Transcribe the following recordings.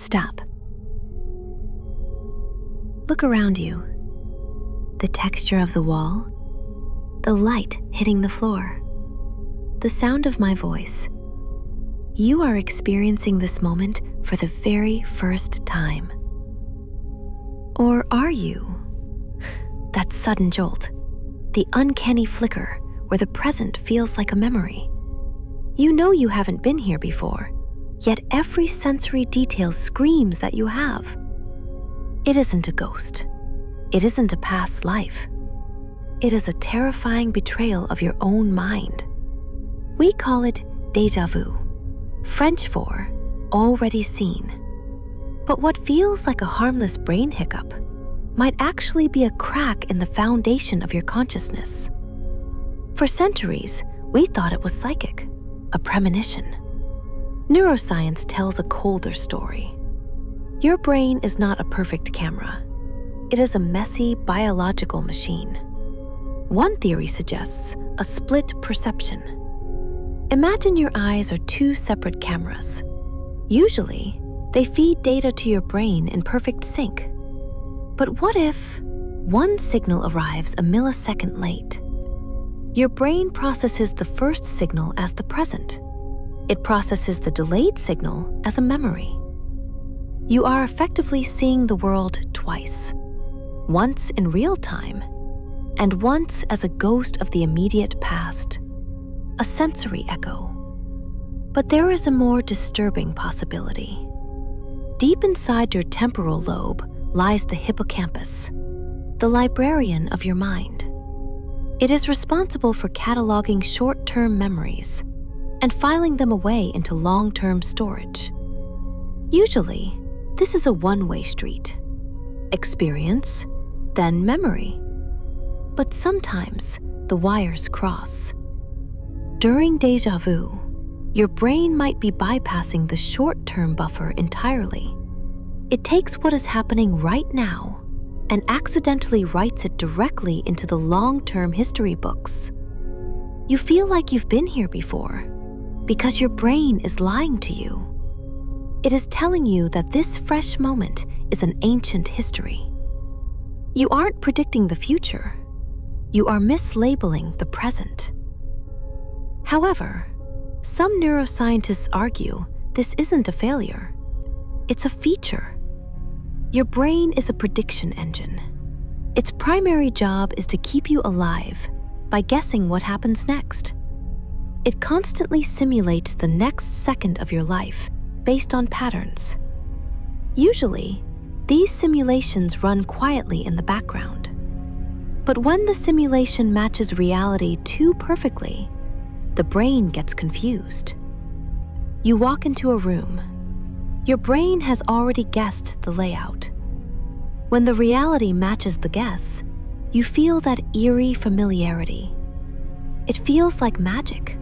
stop. Look around you. The texture of the wall, the light hitting the floor, the sound of my voice. You are experiencing this moment for the very first time. Or are you? That sudden jolt, the uncanny flicker where the present feels like a memory. You know you haven't been here before, yet every sensory detail screams that you have. It isn't a ghost. It isn't a past life. It is a terrifying betrayal of your own mind. We call it déjà vu, French for already seen. But what feels like a harmless brain hiccup might actually be a crack in the foundation of your consciousness. For centuries, we thought it was psychic, a premonition. Neuroscience tells a colder story. Your brain is not a perfect camera. It is a messy biological machine. One theory suggests a split perception. Imagine your eyes are two separate cameras. Usually, they feed data to your brain in perfect sync. But what if one signal arrives a millisecond late? Your brain processes the first signal as the present. It processes the delayed signal as a memory. You are effectively seeing the world twice, once in real time, and once as a ghost of the immediate past, a sensory echo. But there is a more disturbing possibility. Deep inside your temporal lobe lies the hippocampus, the librarian of your mind. It is responsible for cataloging short-term memories and filing them away into long-term storage. Usually, this is a one-way street. Experience, then memory. But sometimes the wires cross. During déjà vu, your brain might be bypassing the short-term buffer entirely. It takes what is happening right now and accidentally writes it directly into the long-term history books. You feel like you've been here before because your brain is lying to you. It is telling you that this fresh moment is an ancient history. You aren't predicting the future. You are mislabeling the present. However, some neuroscientists argue this isn't a failure. It's a feature. Your brain is a prediction engine. Its primary job is to keep you alive by guessing what happens next. It constantly simulates the next second of your life based on patterns. Usually, these simulations run quietly in the background. But when the simulation matches reality too perfectly, the brain gets confused. You walk into a room. Your brain has already guessed the layout. When the reality matches the guess, you feel that eerie familiarity. It feels like magic.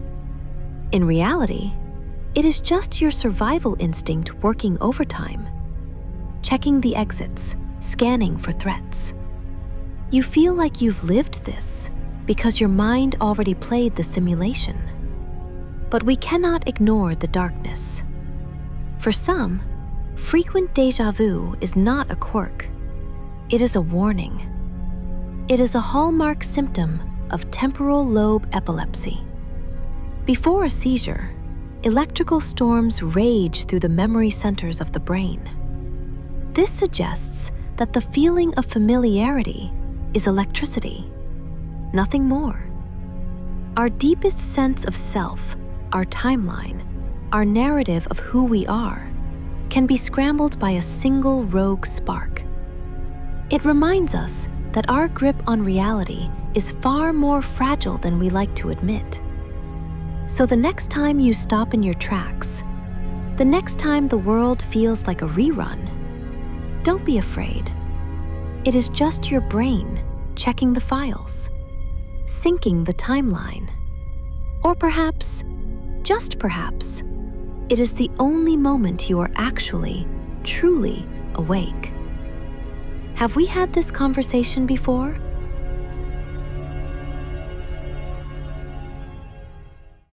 In reality, it is just your survival instinct working overtime, checking the exits, scanning for threats. You feel like you've lived this because your mind already played the simulation. But we cannot ignore the darkness. For some, frequent déjà vu is not a quirk. It is a warning. It is a hallmark symptom of temporal lobe epilepsy. Before a seizure, electrical storms rage through the memory centers of the brain. This suggests that the feeling of familiarity is electricity, nothing more. Our deepest sense of self, our timeline, our narrative of who we are, can be scrambled by a single rogue spark. It reminds us that our grip on reality is far more fragile than we like to admit. So the next time you stop in your tracks, the next time the world feels like a rerun, don't be afraid. It is just your brain checking the files, syncing the timeline. Or perhaps, just perhaps, it is the only moment you are actually, truly awake. Have we had this conversation before?